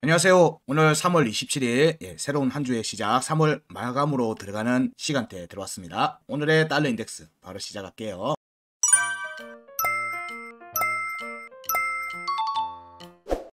안녕하세요. 오늘 3월 27일 새로운 한 주의 시작 3월 마감으로 들어가는 시간대에 들어왔습니다. 오늘의 달러 인덱스 바로 시작할게요.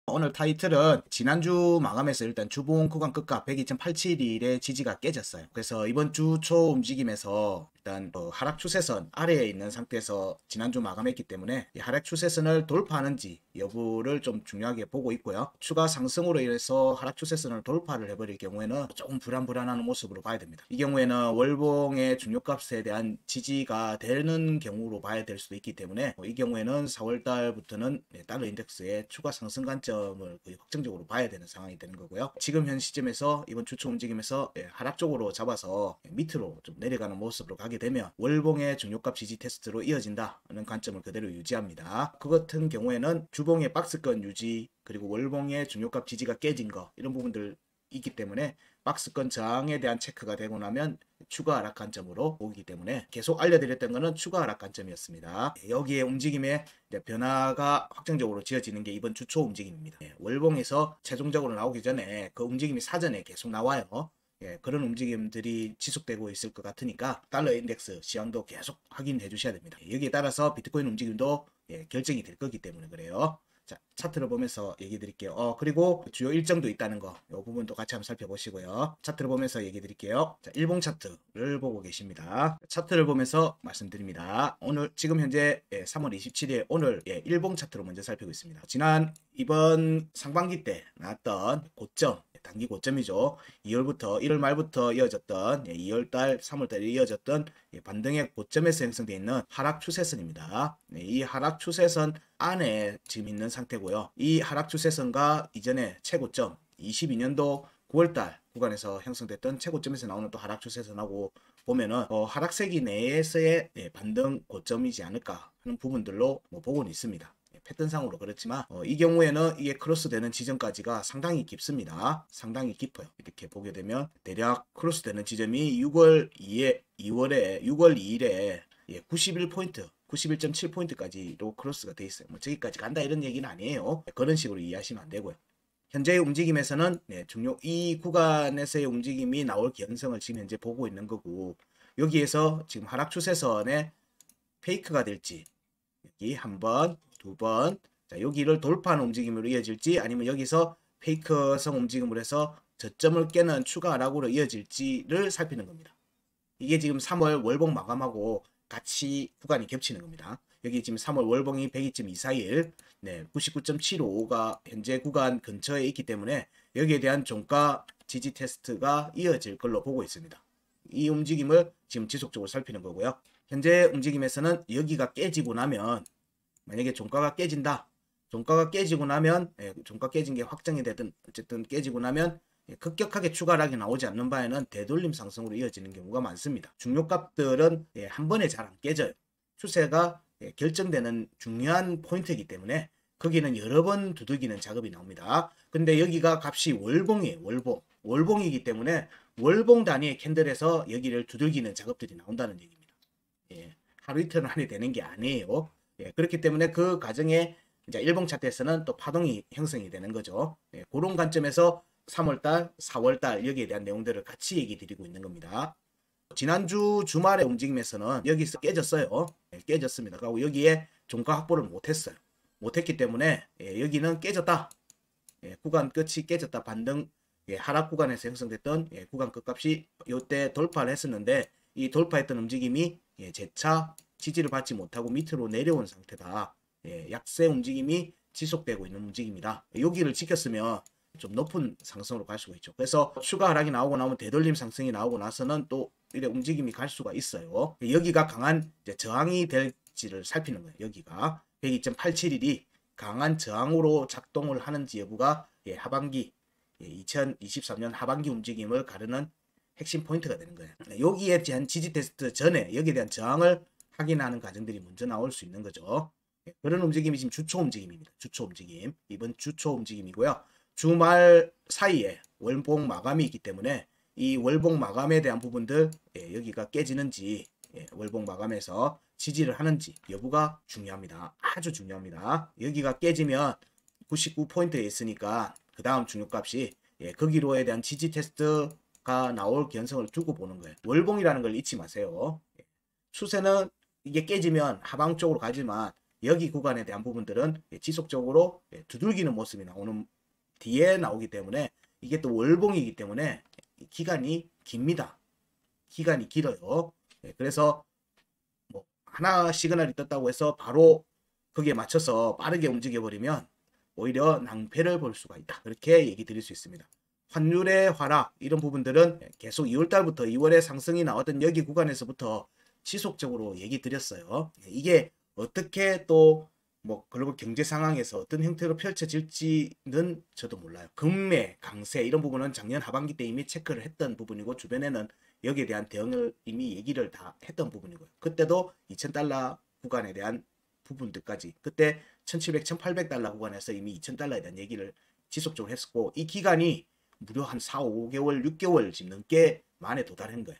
오늘 타이틀은 지난주 마감에서 일단 주봉 구간 끝값 102.871의 지지가 깨졌어요. 그래서 이번 주 초 움직임에서 일단 하락 추세선 아래에 있는 상태에서 지난주 마감했기 때문에 이 하락 추세선을 돌파하는지 여부를 좀 중요하게 보고 있고요. 추가 상승으로 인해서 하락 추세선을 돌파를 해버릴 경우에는 조금 불안한 모습으로 봐야 됩니다. 이 경우에는 월봉의 중요값에 대한 지지가 되는 경우로 봐야 될 수도 있기 때문에 이 경우에는 4월달부터는 달러 인덱스의 추가 상승 관점을 거의 확정적으로 봐야 되는 상황이 되는 거고요. 지금 현 시점에서 이번 주초 움직임에서 하락 쪽으로 잡아서 밑으로 좀 내려가는 모습으로 가게 되면 월봉의 중요값 지지 테스트로 이어진다는 관점을 그대로 유지합니다. 그 같은 경우에는 주봉의 박스권 유지 그리고 월봉의 중요값 지지가 깨진 거 이런 부분들 있기 때문에 박스권 저항에 대한 체크가 되고 나면 추가 하락 관점으로 보기 때문에 계속 알려드렸던 것은 추가 하락 관점이었습니다. 여기에 움직임의 변화가 확정적으로 지어지는 게 이번 주초 움직임입니다. 월봉에서 최종적으로 나오기 전에 그 움직임이 사전에 계속 나와요. 그런 움직임들이 지속되고 있을 것 같으니까 달러 인덱스 시황도 계속 확인해 주셔야 됩니다. 여기에 따라서 비트코인 움직임도 결정이 될 거기 때문에 그래요. 자, 차트를 보면서 얘기 드릴게요. 그리고 주요 일정도 있다는 거, 이 부분도 같이 한번 살펴보시고요. 차트를 보면서 얘기 드릴게요. 자, 일봉 차트를 보고 계십니다. 차트를 보면서 말씀드립니다. 오늘 지금 현재 3월 27일 오늘 일봉 차트로 먼저 살펴보겠습니다. 이번 상반기 때 나왔던 고점, 단기 고점이죠. 2월부터 1월 말부터 이어졌던 2월달, 3월달에 이어졌던 반등의 고점에서 형성되어 있는 하락 추세선입니다. 이 하락 추세선 안에 지금 있는 상태고요. 이 하락 추세선과 이전에 최고점 22년도 9월달 구간에서 형성됐던 최고점에서 나오는 또 하락 추세선하고 보면은 하락세기 내에서의 반등 고점이지 않을까 하는 부분들로 보고는 있습니다. 패턴상으로 그렇지만 이 경우에는 이게 크로스되는 지점까지가 상당히 깊습니다. 상당히 깊어요. 이렇게 보게 되면 대략 크로스되는 지점이 6월 2일에 91포인트 91.7포인트까지로 크로스가 돼 있어요. 저기까지 간다 이런 얘기는 아니에요. 그런 식으로 이해하시면 안 되고요. 현재의 움직임에서는 이 구간에서의 움직임이 나올 개연성을 지금 현재 보고 있는 거고, 여기에서 지금 하락 추세선에 페이크가 될지 여기 한 번, 두 번, 자, 여기를 돌파하는 움직임으로 이어질지 아니면 여기서 페이크성 움직임으로 해서 저점을 깨는 추가 하락으로 이어질지를 살피는 겁니다. 이게 지금 3월 월봉 마감하고 같이 구간이 겹치는 겁니다. 여기 지금 3월 월봉이 102.241, 99.75가 현재 구간 근처에 있기 때문에 여기에 대한 종가 지지 테스트가 이어질 걸로 보고 있습니다. 이 움직임을 지금 지속적으로 살피는 거고요. 현재 움직임에서는 여기가 깨지고 나면 만약에 종가가 깨진다. 종가가 깨지고 나면 종가 깨진 게 확정이 되든 어쨌든 깨지고 나면 급격하게 추가 하락이 나오지 않는 바에는 되돌림 상승으로 이어지는 경우가 많습니다. 중요값들은 한 번에 잘 안 깨져요. 추세가 결정되는 중요한 포인트이기 때문에 거기는 여러 번 두들기는 작업이 나옵니다. 근데 여기가 값이 월봉이에요. 월봉이기 때문에 월봉 단위의 캔들에서 여기를 두들기는 작업들이 나온다는 얘기입니다. 하루 이틀 안에 되는 게 아니에요. 그렇기 때문에 그 과정에 이제 일봉 차트에서는 또 파동이 형성이 되는 거죠. 그런 관점에서 3월달, 4월달 여기에 대한 내용들을 같이 얘기 드리고 있는 겁니다. 지난주 주말의 움직임에서는 여기서 깨졌어요. 깨졌습니다. 그리고 여기에 종가 확보를 못했어요. 못했기 때문에 여기는 깨졌다. 구간 끝이 깨졌다. 반등 하락 구간에서 형성됐던 구간 끝값이 이때 돌파를 했었는데 이 돌파했던 움직임이 재차 지지를 받지 못하고 밑으로 내려온 상태다. 약세 움직임이 지속되고 있는 움직임이다. 여기를 지켰으면 좀 높은 상승으로 갈 수가 있죠. 그래서 추가 하락이 나오고 나면 되돌림 상승이 나오고 나서는 또 이래 움직임이 갈 수가 있어요. 여기가 강한 저항이 될지를 살피는 거예요. 여기가 102.871이 강한 저항으로 작동을 하는지 여부가 하반기 2023년 하반기 움직임을 가르는 핵심 포인트가 되는 거예요. 여기에 대한 지지 테스트 전에 여기에 대한 저항을 확인하는 과정들이 먼저 나올 수 있는 거죠. 그런 움직임이 지금 주초 움직임입니다. 주초 움직임. 이번 주초 움직임이고요. 주말 사이에 월봉 마감이 있기 때문에 이 월봉 마감에 대한 부분들 여기가 깨지는지 월봉 마감에서 지지를 하는지 여부가 중요합니다. 아주 중요합니다. 여기가 깨지면 99포인트에 있으니까 그 다음 중요값이 거기로에 대한 지지 테스트가 나올 개연성을 두고 보는 거예요. 월봉이라는 걸 잊지 마세요. 추세는 이게 깨지면 하방 쪽으로 가지만 여기 구간에 대한 부분들은 지속적으로 두들기는 모습이 나오는 뒤에 나오기 때문에 이게 또 월봉이기 때문에 기간이 깁니다. 기간이 길어요. 그래서 뭐 하나 시그널이 떴다고 해서 바로 거기에 맞춰서 빠르게 움직여 버리면 오히려 낭패를 볼 수가 있다. 그렇게 얘기 드릴 수 있습니다. 환율의 하락 이런 부분들은 계속 2월달부터 2월에 상승이 나왔던 여기 구간에서부터 지속적으로 얘기 드렸어요. 이게 어떻게 또 뭐 글로벌 경제 상황에서 어떤 형태로 펼쳐질지는 저도 몰라요. 금매, 강세 이런 부분은 작년 하반기 때 이미 체크를 했던 부분이고 주변에는 여기에 대한 대응을 이미 얘기를 다 했던 부분이고요. 그때도 2,000달러 구간에 대한 부분들까지 그때 1,700, 1,800달러 구간에서 이미 2,000달러에 대한 얘기를 지속적으로 했었고 이 기간이 무려 한 4, 5개월, 6개월 지금 넘게 만에 도달한 거예요.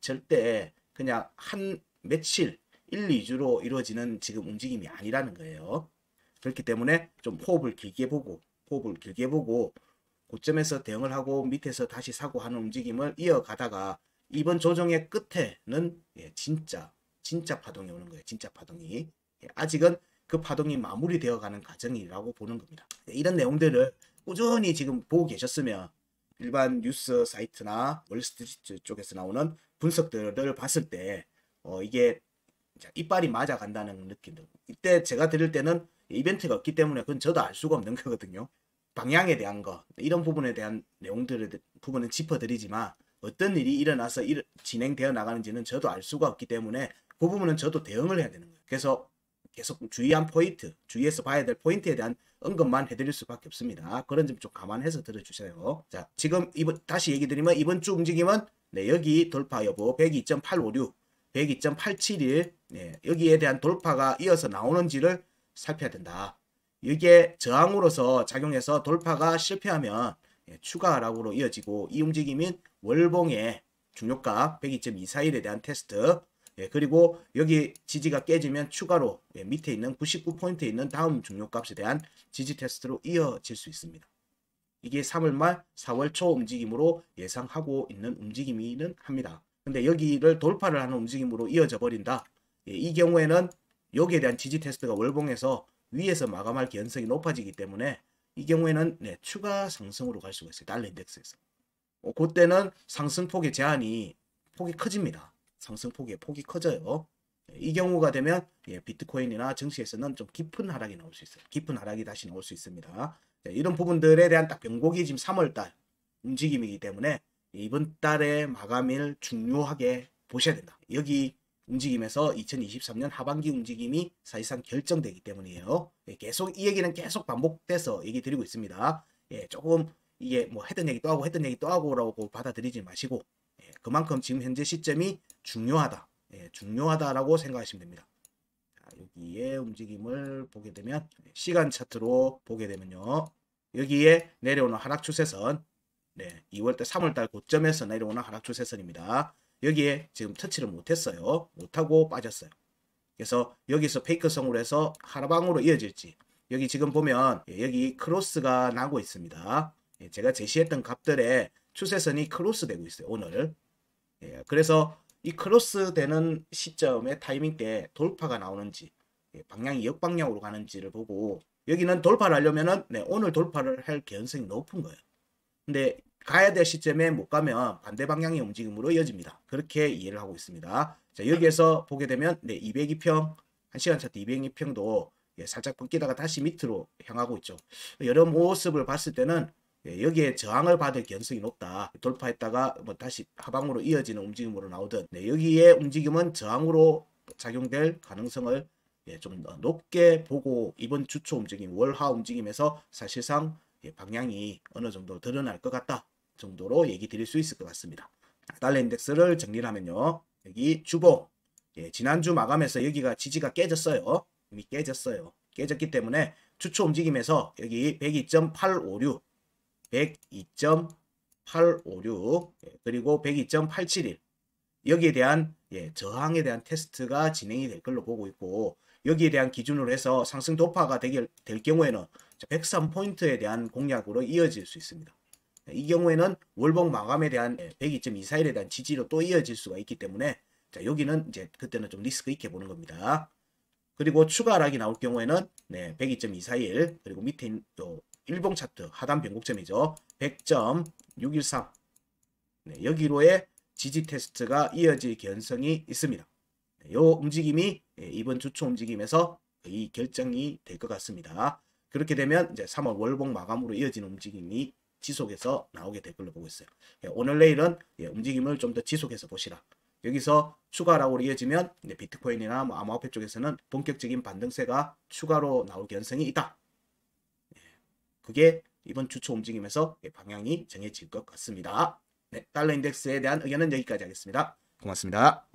절대 그냥 한 며칠 1, 2주로 이루어지는 지금 움직임이 아니라는 거예요. 그렇기 때문에 좀 호흡을 길게 보고 고점에서 대응을 하고 밑에서 다시 사고 하는 움직임을 이어가다가 이번 조정의 끝에는 진짜 파동이 오는 거예요. 진짜 파동이. 아직은 그 파동이 마무리되어 가는 과정이라고 보는 겁니다. 이런 내용들을 꾸준히 지금 보고 계셨으면 일반 뉴스 사이트나 월스트리트 쪽에서 나오는 분석들을 봤을 때 이게 이빨이 맞아간다는 느낌들. 이때 제가 들을 때는 이벤트가 없기 때문에 그건 저도 알 수가 없는 거거든요. 방향에 대한 거 이런 부분에 대한 부분은 짚어드리지만 어떤 일이 일어나서 진행되어 나가는지는 저도 알 수가 없기 때문에 그 부분은 저도 대응을 해야 되는 거예요. 그래서 계속 주의한 포인트, 주의해서 봐야 될 포인트에 대한 언급만 해드릴 수밖에 없습니다. 그런 점 좀 감안해서 들어주세요. 자, 지금 다시 얘기 드리면 이번 주 움직임은 여기 돌파 여부 102.856, 102.871 여기에 대한 돌파가 이어서 나오는지를 살펴야 된다. 이게 저항으로서 작용해서 돌파가 실패하면 추가 하락으로 이어지고 이 움직임인 월봉의 중요가 102.241에 대한 테스트 그리고 여기 지지가 깨지면 추가로 밑에 있는 99포인트에 있는 다음 중요값에 대한 지지 테스트로 이어질 수 있습니다. 이게 3월 말 4월 초 움직임으로 예상하고 있는 움직임이는 합니다. 근데 여기를 돌파를 하는 움직임으로 이어져 버린다. 이 경우에는 여기에 대한 지지 테스트가 월봉에서 위에서 마감할 개연성이 높아지기 때문에 이 경우에는 추가 상승으로 갈 수가 있어요. 달러 인덱스에서. 그때는 상승폭의 제한이 폭이 커집니다. 상승폭의 폭이 커져요. 이 경우가 되면 비트코인이나 증시에서는 좀 깊은 하락이 나올 수 있어요. 깊은 하락이 다시 나올 수 있습니다. 이런 부분들에 대한 딱 변곡이 지금 3월달 움직임이기 때문에 이번 달의 마감일 중요하게 보셔야 된다. 여기 움직임에서 2023년 하반기 움직임이 사실상 결정되기 때문이에요. 계속 이 얘기는 계속 반복돼서 얘기 드리고 있습니다. 조금 이게 뭐 했던 얘기 또 하고라고 받아들이지 마시고 그만큼 지금 현재 시점이 중요하다. 중요하다라고 생각하시면 됩니다. 자, 여기에 움직임을 보게 되면 시간 차트로 보게 되면요. 여기에 내려오는 하락 추세선 2월달 3월달 고점에서 내려오는 하락 추세선입니다. 여기에 지금 터치를 못했어요. 못하고 빠졌어요. 그래서 여기서 페이크성으로 해서 하방으로 이어질지 여기 지금 보면 여기 크로스가 나고 있습니다. 제가 제시했던 값들의 추세선이 크로스 되고 있어요. 오늘. 그래서 이 크로스 되는 시점의 타이밍 때 돌파가 나오는지 방향이 역방향으로 가는지를 보고 여기는 돌파를 하려면은 오늘 돌파를 할 개연성이 높은 거예요. 근데 가야 될 시점에 못 가면 반대 방향의 움직임으로 이어집니다. 그렇게 이해를 하고 있습니다. 자, 여기에서 보게 되면 202평, 1시간 차트 202평도 살짝 꺾이다가 다시 밑으로 향하고 있죠. 이런 모습을 봤을 때는 여기에 저항을 받을 개연성이 높다. 돌파했다가 뭐 다시 하방으로 이어지는 움직임으로 나오든 여기에 움직임은 저항으로 작용될 가능성을 좀 높게 보고 이번 주초 움직임, 월화 움직임에서 사실상 방향이 어느 정도 드러날 것 같다 정도로 얘기 드릴 수 있을 것 같습니다. 달러 인덱스를 정리를 하면요. 여기 주봉 지난주 마감에서 여기가 지지가 깨졌어요. 이미 깨졌어요. 깨졌기 때문에 주초 움직임에서 여기 102.856 102.856 그리고 102.871 여기에 대한 저항에 대한 테스트가 진행이 될 걸로 보고 있고 여기에 대한 기준으로 해서 상승 돌파가 될 경우에는 103포인트에 대한 공략으로 이어질 수 있습니다. 이 경우에는 월봉 마감에 대한 102.24일에 대한 지지로 또 이어질 수가 있기 때문에 자, 여기는 이제 그때는 좀 리스크 있게 보는 겁니다. 그리고 추가 하락이 나올 경우에는 102.24일 그리고 밑에 또 일봉 차트 하단 변곡점이죠. 100.613 여기로의 지지 테스트가 이어질 개연성이 있습니다. 이 움직임이 이번 주초 움직임에서 이 결정이 될 것 같습니다. 그렇게 되면 이제 3월 월봉 마감으로 이어지는 움직임이 지속해서 나오게 될 걸로 보고 있어요. 오늘 내일은 움직임을 좀 더 지속해서 보시라. 여기서 추가 하락으로 이어지면 비트코인이나 뭐 암호화폐 쪽에서는 본격적인 반등세가 추가로 나올 개연성이 있다. 그게 이번 주초 움직임에서 방향이 정해질 것 같습니다. 네, 달러 인덱스에 대한 의견은 여기까지 하겠습니다. 고맙습니다.